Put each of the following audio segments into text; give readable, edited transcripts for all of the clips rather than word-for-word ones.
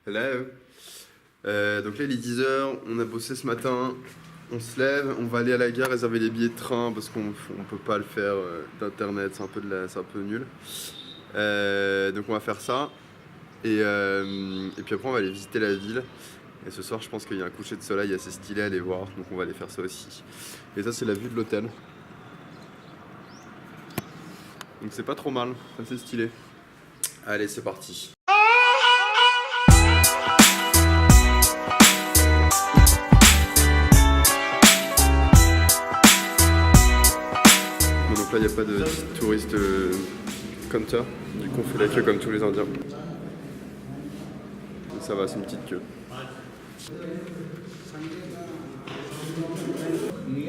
Hello. Donc là il est 10h, on a bossé ce matin, on se lève, on va aller à la gare réserver les billets de train parce qu'on peut pas le faire d'internet, c'est un peu nul. Donc on va faire ça et puis après on va aller visiter la ville. Et ce soir je pense qu'il y a un coucher de soleil assez stylé à aller voir, donc on va aller faire ça aussi. Et ça c'est la vue de l'hôtel. Donc c'est pas trop mal, c'est assez stylé. Allez c'est parti. Donc là il n'y a pas de touristes counter, du coup on fait la queue comme tous les Indiens. Donc ça va, c'est une petite queue.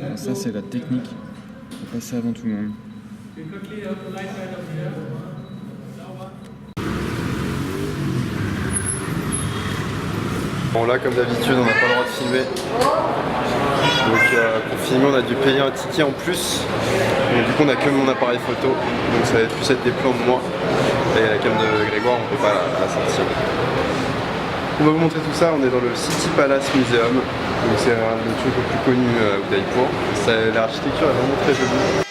Alors ça c'est la technique, faut passer avant tout le monde. Bon là comme d'habitude on n'a pas le droit de filmer. Donc pour filmer on a dû payer un ticket en plus. Donc du coup on a que mon appareil photo. Donc ça va plus être des plans de moi. Et la cam de Grégoire on peut pas la sortir. On va vous montrer tout ça, on est dans le City Palace Museum. Donc c'est le truc le plus connu à Udaipur. L'architecture est vraiment très jolie.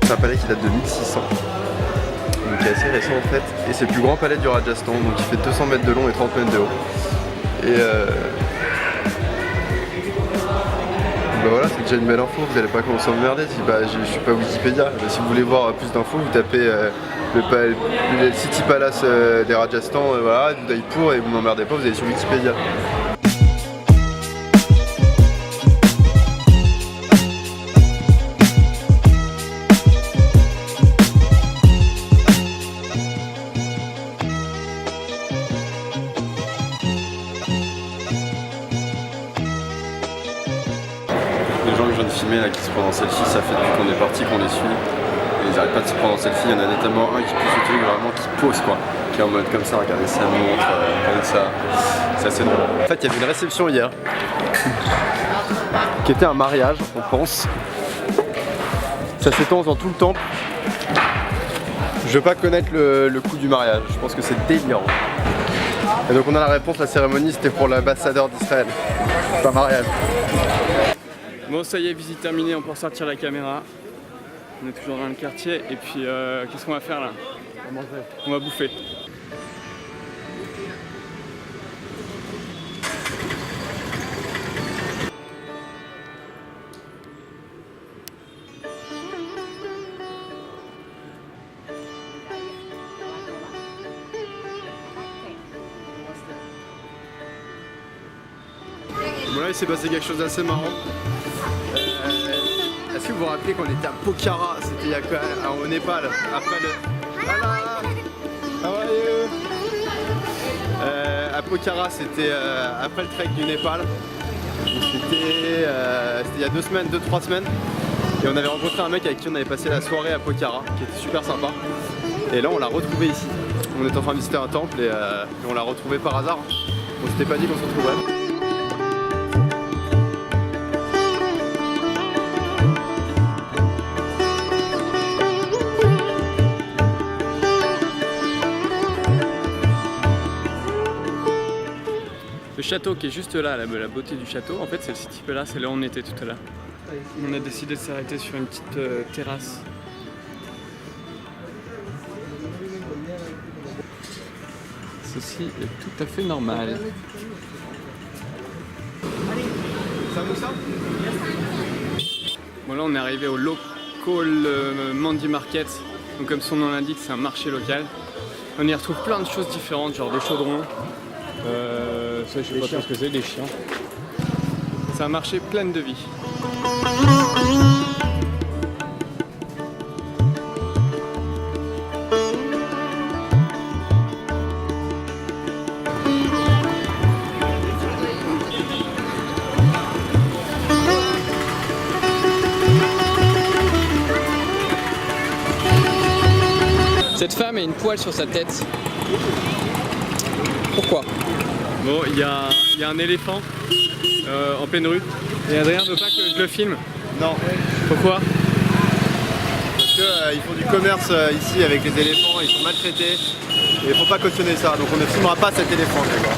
C'est un palais qui date de 1600, donc qui est assez récent en fait, et c'est le plus grand palais du Rajasthan, donc il fait 200 mètres de long et 30 mètres de haut. Et bah voilà, c'est déjà une belle info, vous n'allez pas commencer à m'emmerder, je suis pas Wikipédia. Si vous voulez voir plus d'infos, vous tapez le City Palace des Rajasthan, voilà, d'Udaipur, et vous m'emmerdez pas, vous allez sur Wikipédia. Les gens que je viens de filmer là qui se prennent en selfie, ça fait depuis qu'on est parti qu'on les suit. Et ils n'arrêtent pas de se prendre en selfie, il y en a notamment un qui pousse le truc vraiment qui pose quoi. Qui est en mode comme ça, regardez sa montre, regardez ça. C'est assez drôle. En fait il y avait une réception hier. Qui était un mariage, on pense. Ça s'étend dans tout le temple. Je veux pas connaître le coût du mariage, je pense que c'est délirant. Et donc on a la réponse, la cérémonie c'était pour l'ambassadeur d'Israël. Pas mariage. Bon ça y est, visite terminée, on peut ressortir la caméra. On est toujours dans le quartier et puis qu'est-ce qu'on va faire là? On va manger. On va bouffer. Bon là il s'est passé quelque chose d'assez marrant. Est-ce que vous vous rappelez qu'on était à Pokhara, c'était il y a quoi, au Népal, après le... Voilà. How are you? À Pokhara c'était après le trek du Népal. C'était il y a 2-3 semaines. Et on avait rencontré un mec avec qui on avait passé la soirée à Pokhara, qui était super sympa. Et là on l'a retrouvé ici. On était en train de visiter un temple et on l'a retrouvé par hasard. On s'était pas dit qu'on se retrouverait. Le château qui est juste là, la beauté du château, en fait c'est le City Palace, c'est là où on était tout à l'heure. On a décidé de s'arrêter sur une petite terrasse. Ceci est tout à fait normal. Bon là on est arrivé au Local Mandi Market, donc comme son nom l'indique c'est un marché local. On y retrouve plein de choses différentes, genre des chaudrons. Ça, je sais pas trop ce que c'est, des chiens. C'est un marché plein de vie. Cette femme a une poêle sur sa tête. Pourquoi? Bon, il y a un éléphant en pleine rue. Et Adrien veut pas que je le filme. Non. Pourquoi? Parce qu'ils font du commerce ici avec les éléphants, ils sont maltraités. Et il faut pas cautionner ça, donc on ne filmera pas cet éléphant, d'accord.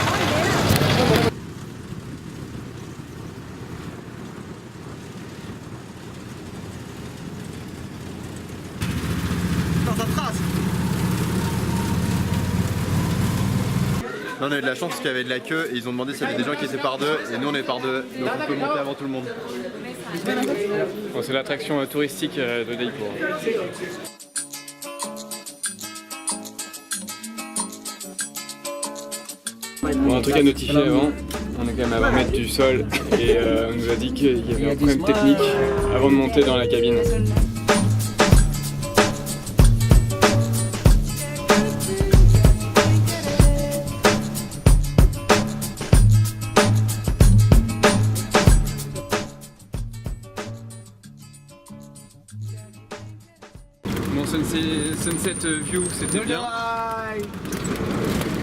Là, on a eu de la chance parce qu'il y avait de la queue et ils ont demandé s'il y avait des gens qui étaient par deux et nous on est par deux, donc on peut monter avant tout le monde. Bon, c'est l'attraction touristique de Daïkour. Bon, un truc à notifier avant, on est quand même à 20 mètres du sol et on nous a dit qu'il y avait un problème technique avant de monter dans la cabine. Bon, sunset view, c'était bien.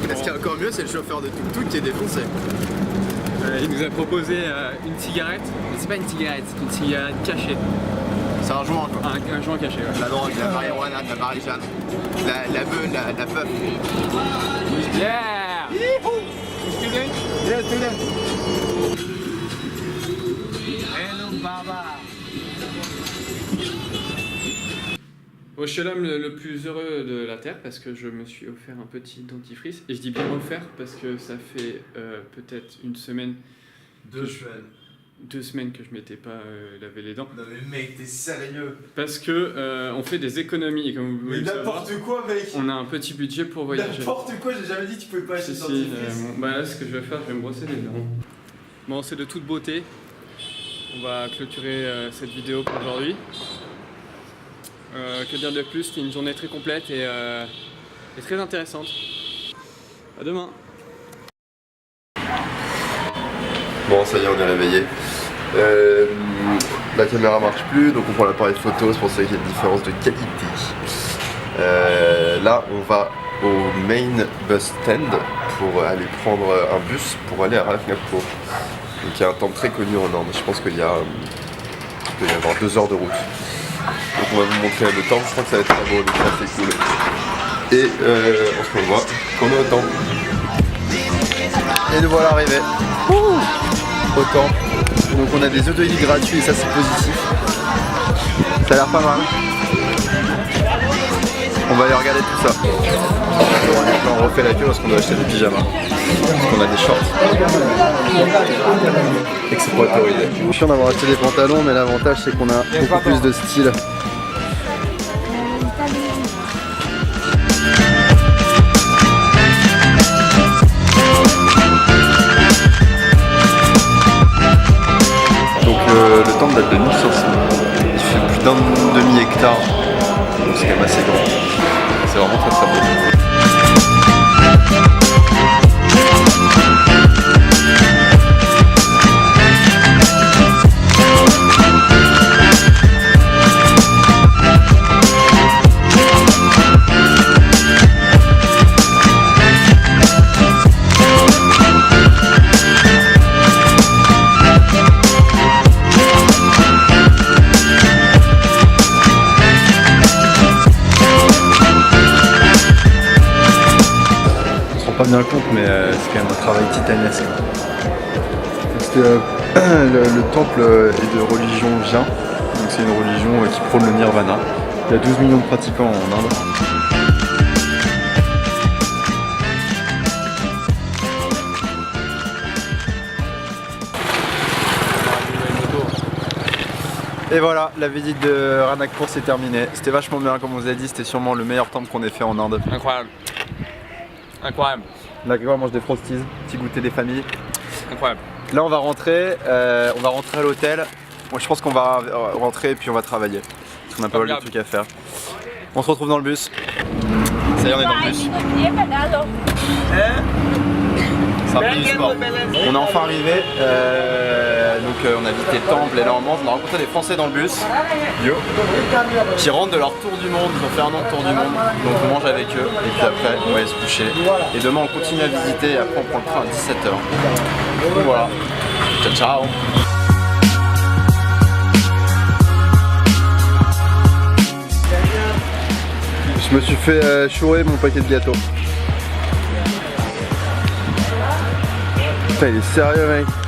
Ce qui est encore mieux, c'est le chauffeur de tuk-tuk qui est défoncé. Il nous a proposé une cigarette, mais c'est pas une cigarette, c'est une cigarette cachée. C'est un joint quoi. Un joint caché, ouais. La drogue, la marijuana, la marijane, la beuh, la puff. Yeah! Yes, Hello, Baba! Bon, je suis l'homme le plus heureux de la Terre parce que je me suis offert un petit dentifrice. Et je dis bien offert parce que ça fait peut-être une semaine. 2 semaines. 2 semaines que je m'étais pas lavé les dents. Non mais mec, t'es sérieux? Parce que on fait des économies et comme vous pouvez Mais le savoir, n'importe quoi mec! on a un petit budget pour voyager. N'importe quoi, j'ai jamais dit que tu pouvais pas acheter Si, de si, dentifrice. bon, bah là ce que je vais faire, je vais me brosser les dents. Bon, c'est de toute beauté. On va clôturer cette vidéo pour aujourd'hui. Que dire de plus, c'était une journée très complète et très intéressante. À demain. Bon, ça y est, on est réveillé. La caméra marche plus, donc on prend l'appareil photo, c'est pour ça qu'il y a une différence de qualité. Là, on va au main bus stand pour aller prendre un bus pour aller à Ranakpur. Donc il y a un temple très connu en Inde, je pense qu'il y a il peut y avoir 2 heures de route. Donc on va vous montrer le temple, je crois que ça va être très beau, donc ça c'est cool. Et on se revoit quand on est au temple. Et nous voilà arrivés au temple. Donc on a des autoïdes gratuits et ça c'est positif. Ça a l'air pas mal. On va aller regarder tout ça. On refait la queue parce qu'on doit acheter des pyjamas. Parce qu'on a des shorts. Et que c'est pas autorisé. Je suis sûr d'avoir acheté des pantalons, mais l'avantage c'est qu'on a beaucoup plus de style. Donc le temple date de 1500. Il fait plus d'un demi-hectare. Donc c'est quand même assez grand. C'est vraiment très très beau. Pas bien compte, mais c'est quand même un travail titanesque. Parce que le temple est de religion Jain, donc c'est une religion qui prône le nirvana. Il y a 12 millions de pratiquants en Inde. Et voilà, la visite de Ranakpur c'est terminée. C'était vachement bien, comme on vous a dit, c'était sûrement le meilleur temple qu'on ait fait en Inde. Incroyable. Incroyable. Là, on mange des frosties, petit goûter des familles. Incroyable. Là, on va rentrer à l'hôtel. Moi, je pense qu'on va rentrer et puis on va travailler. Parce qu'on a pas mal de trucs à faire. On se retrouve dans le bus. Ça y est, on est dans le bus. C'est un peu du sport. On est enfin arrivé. Donc, on a visité le temple et là, on a rencontré des Français dans le bus. Qui rentrent de leur tour du monde. Ils ont fait un an de tour du monde. Donc, on mange avec eux. Et puis après, on va aller se coucher. Et demain, on continue à visiter. Et après, on prend le train à 17h. Donc, voilà. Ciao ciao. Je me suis fait chourer mon paquet de gâteaux. Putain, il est sérieux, mec.